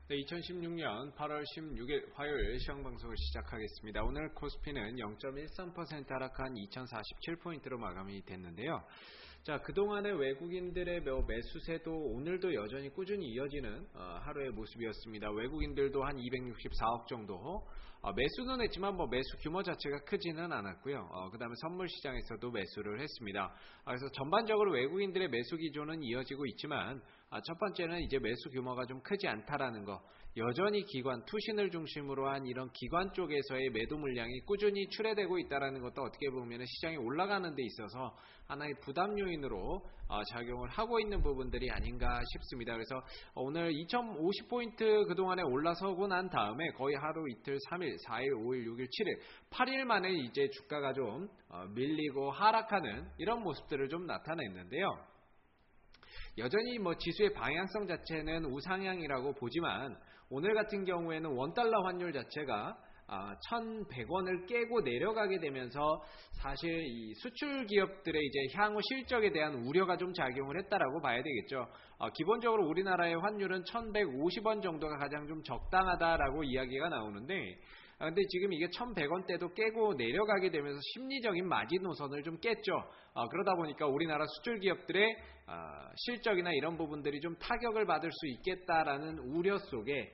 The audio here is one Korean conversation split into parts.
네, 2016년 8월 16일 화요일 시황방송을 시작하겠습니다. 오늘 코스피는 0.13% 하락한 2047포인트로 마감이 됐는데요. 자, 그동안의 외국인들의 매수세도 오늘도 여전히 꾸준히 이어지는 하루의 모습이었습니다. 외국인들도 한 264억 정도 매수는 했지만 매수 규모 자체가 크지는 않았고요. 그 다음에 선물 시장에서도 매수를 했습니다. 그래서 전반적으로 외국인들의 매수 기조는 이어지고 있지만 첫 번째는 이제 매수 규모가 좀 크지 않다라는 거, 여전히 기관, 투신을 중심으로 한 이런 기관 쪽에서의 매도 물량이 꾸준히 출회되고 있다는 것도 어떻게 보면 시장이 올라가는 데 있어서 하나의 부담 요인으로 작용을 하고 있는 부분들이 아닌가 싶습니다. 그래서 오늘 2050포인트 그동안에 올라서고 난 다음에 거의 하루 이틀 3일, 4일, 5일, 6일, 7일, 8일 만에 이제 주가가 좀 밀리고 하락하는 이런 모습들을 좀 나타냈는데요. 여전히 지수의 방향성 자체는 우상향이라고 보지만 오늘 같은 경우에는 원달러 환율 자체가 1,100원을 깨고 내려가게 되면서 사실 이 수출 기업들의 이제 향후 실적에 대한 우려가 좀 작용을 했다라고 봐야 되겠죠. 기본적으로 우리나라의 환율은 1,150원 정도가 가장 좀 적당하다라고 이야기가 나오는데, 근데 지금 이게 1,100원대도 깨고 내려가게 되면서 심리적인 마지노선을 좀 깼죠. 그러다 보니까 우리나라 수출 기업들의 실적이나 이런 부분들이 좀 타격을 받을 수 있겠다라는 우려 속에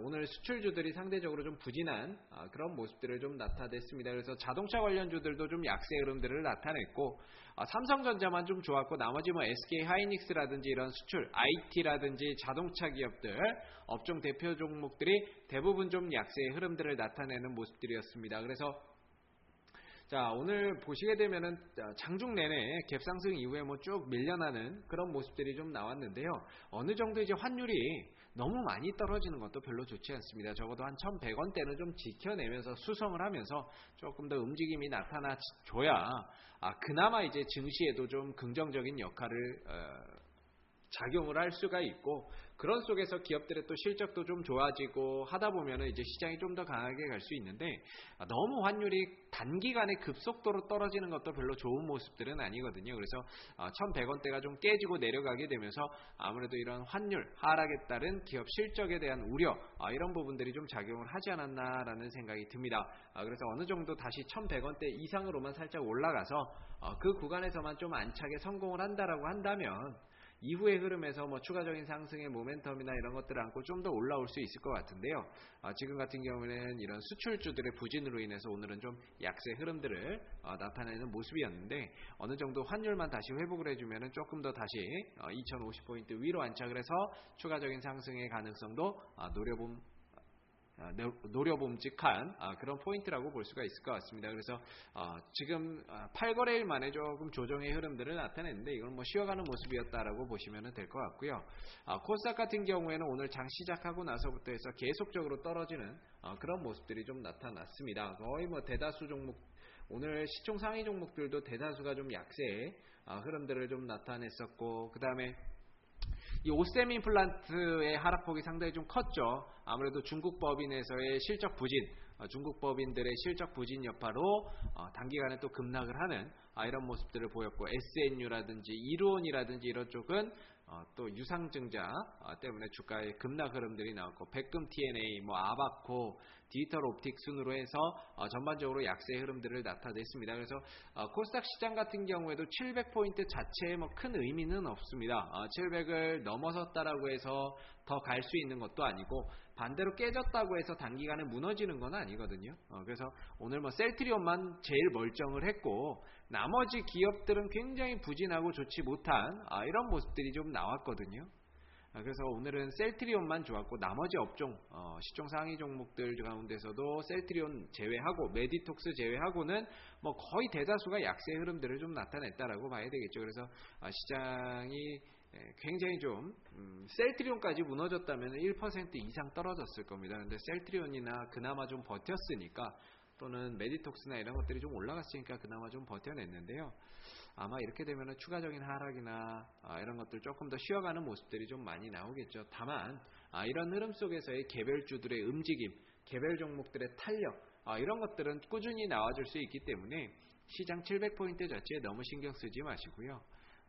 오늘 수출주들이 상대적으로 좀 부진한 그런 모습들을 좀 나타냈습니다. 그래서 자동차 관련주들도 좀 약세 흐름들을 나타냈고, 삼성전자만 좀 좋았고 나머지 SK 하이닉스라든지 이런 수출, IT라든지 자동차 기업들, 업종 대표 종목들이 대부분 좀 약세의 흐름들을 나타내는 모습들이었습니다. 그래서 자, 오늘 보시게 되면은 장중 내내 갭상승 이후에 쭉 밀려나는 그런 모습들이 좀 나왔는데요. 어느 정도 이제 환율이 너무 많이 떨어지는 것도 별로 좋지 않습니다. 적어도 한 1,100원대는 좀 지켜내면서 수성을 하면서 조금 더 움직임이 나타나줘야 그나마 이제 증시에도 좀 긍정적인 역할을 작용을 할 수가 있고, 그런 속에서 기업들의 또 실적도 좀 좋아지고 하다 보면은 이제 시장이 좀 더 강하게 갈 수 있는데, 너무 환율이 단기간에 급속도로 떨어지는 것도 별로 좋은 모습들은 아니거든요. 그래서 1,100원대가 좀 깨지고 내려가게 되면서 아무래도 이런 환율 하락에 따른 기업 실적에 대한 우려, 이런 부분들이 좀 작용을 하지 않았나라는 생각이 듭니다. 그래서 어느 정도 다시 1,100원대 이상으로만 살짝 올라가서 그 구간에서만 좀 안착에 성공을 한다라고 한다면 이후의 흐름에서 추가적인 상승의 모멘텀이나 이런 것들을 안고 좀 더 올라올 수 있을 것 같은데요. 지금 같은 경우에는 이런 수출주들의 부진으로 인해서 오늘은 좀 약세 흐름들을 나타내는 모습이었는데, 어느 정도 환율만 다시 회복을 해주면은 조금 더 다시 2050포인트 위로 안착을 해서 추가적인 상승의 가능성도 노려봄직한 그런 포인트라고 볼 수가 있을 것 같습니다. 그래서 지금 8거래일 만에 조금 조정의 흐름들을 나타냈는데, 이건 쉬어가는 모습이었다라고 보시면 될 것 같고요. 코스닥 같은 경우에는 오늘 장 시작하고 나서부터 해서 계속적으로 떨어지는 그런 모습들이 좀 나타났습니다. 거의 대다수 종목, 오늘 시총 상위 종목들도 대다수가 좀 약세의 흐름들을 좀 나타냈었고, 그 다음에 이 오셈 임플란트의 하락폭이 상당히 좀 컸죠. 아무래도 중국 법인에서의 실적 부진, 중국 법인들의 실적 부진 여파로 단기간에 또 급락을 하는 이런 모습들을 보였고, SNU라든지 이루온이라든지 이런 쪽은 또 유상증자 때문에 주가의 급락 흐름들이 나왔고, 백금 TNA, 아바코, 디지털 옵틱 순으로 해서 전반적으로 약세 흐름들을 나타냈습니다. 그래서 코스닥 시장 같은 경우에도 700포인트 자체에 큰 의미는 없습니다. 700을 넘어섰다라고 해서 더 갈 수 있는 것도 아니고, 반대로 깨졌다고 해서 단기간에 무너지는 건 아니거든요. 그래서 오늘 셀트리온만 제일 멀쩡을 했고, 나머지 기업들은 굉장히 부진하고 좋지 못한 이런 모습들이 좀 나왔거든요. 그래서 오늘은 셀트리온만 좋았고, 나머지 업종, 시총 상위 종목들 가운데서도 셀트리온 제외하고 메디톡스 제외하고는 거의 대다수가 약세 흐름들을 좀 나타냈다라고 봐야 되겠죠. 그래서 시장이 굉장히 좀 셀트리온까지 무너졌다면 1% 이상 떨어졌을 겁니다. 근데 셀트리온이나 그나마 좀 버텼으니까, 또는 메디톡스나 이런 것들이 좀 올라갔으니까 그나마 좀 버텨냈는데요. 아마 이렇게 되면 추가적인 하락이나 이런 것들 조금 더 쉬어가는 모습들이 좀 많이 나오겠죠. 다만 이런 흐름 속에서의 개별주들의 움직임, 개별 종목들의 탄력, 이런 것들은 꾸준히 나와줄 수 있기 때문에 시장 700포인트 자체에 너무 신경 쓰지 마시고요.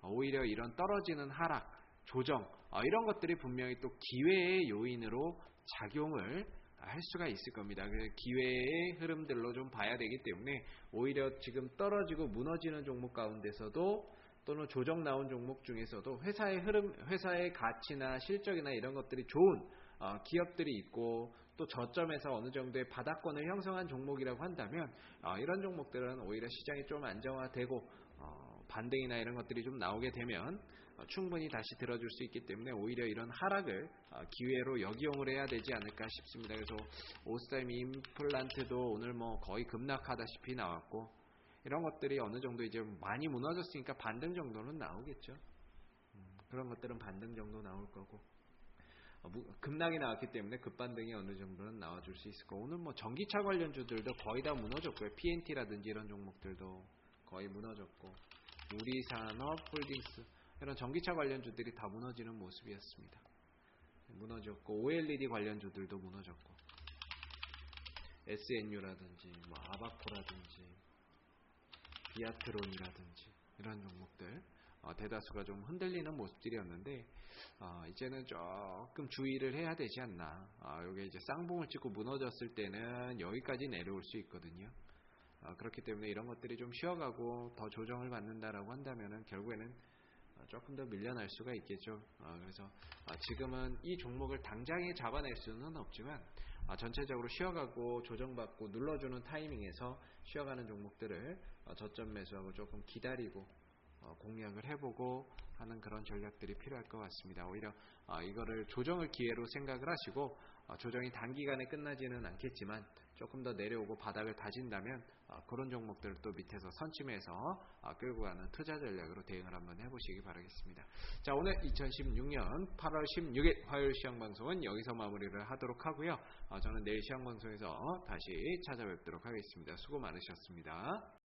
오히려 이런 떨어지는 하락, 조정, 이런 것들이 분명히 또 기회의 요인으로 작용을 할 수가 있을 겁니다. 기회의 흐름들로 좀 봐야 되기 때문에 오히려 지금 떨어지고 무너지는 종목 가운데서도 또는 조정 나온 종목 중에서도 회사의 흐름, 회사의 가치나 실적이나 이런 것들이 좋은 기업들이 있고 또 저점에서 어느 정도의 바닥권을 형성한 종목이라고 한다면 이런 종목들은 오히려 시장이 좀 안정화되고 반등이나 이런 것들이 좀 나오게 되면 충분히 다시 들어줄 수 있기 때문에 오히려 이런 하락을 기회로 역이용을 해야 되지 않을까 싶습니다. 그래서 오스타임 임플란트도 오늘 뭐 거의 급락하다시피 나왔고 이런 것들이 어느 정도 이제 많이 무너졌으니까 반등 정도는 나오겠죠. 그런 것들은 반등 정도 나올 거고 급락이 나왔기 때문에 급반등이 어느 정도는 나와줄 수 있을 거고 오늘 뭐 전기차 관련주들도 거의 다 무너졌고요. PNT라든지 이런 종목들도 거의 무너졌고 우리산업, 홀딩스 이런 전기차 관련주들이 다 무너지는 모습이었습니다. 무너졌고 OLED 관련주들도 무너졌고 SNU라든지 뭐 아바코라든지 비아트론이라든지 이런 종목들 대다수가 좀 흔들리는 모습들이었는데 이제는 조금 주의를 해야 되지 않나. 이게 이제 쌍봉을 찍고 무너졌을 때는 여기까지 내려올 수 있거든요. 그렇기 때문에 이런 것들이 좀 쉬어가고 더 조정을 받는다라고 한다면은 결국에는 조금 더 밀려날 수가 있겠죠. 그래서 지금은 이 종목을 당장에 잡아낼 수는 없지만 전체적으로 쉬어가고 조정받고 눌러주는 타이밍에서 쉬어가는 종목들을 저점 매수하고 조금 기다리고 공략을 해보고 하는 그런 전략들이 필요할 것 같습니다. 오히려 이거를 조정을 기회로 생각을 하시고 조정이 단기간에 끝나지는 않겠지만 조금 더 내려오고 바닥을 다진다면 그런 종목들을 또 밑에서 선침해서 끌고 가는 투자 전략으로 대응을 한번 해보시기 바라겠습니다. 자, 오늘 2016년 8월 16일 화요일 시황방송은 여기서 마무리를 하도록 하고요. 저는 내일 시황방송에서 다시 찾아뵙도록 하겠습니다. 수고 많으셨습니다.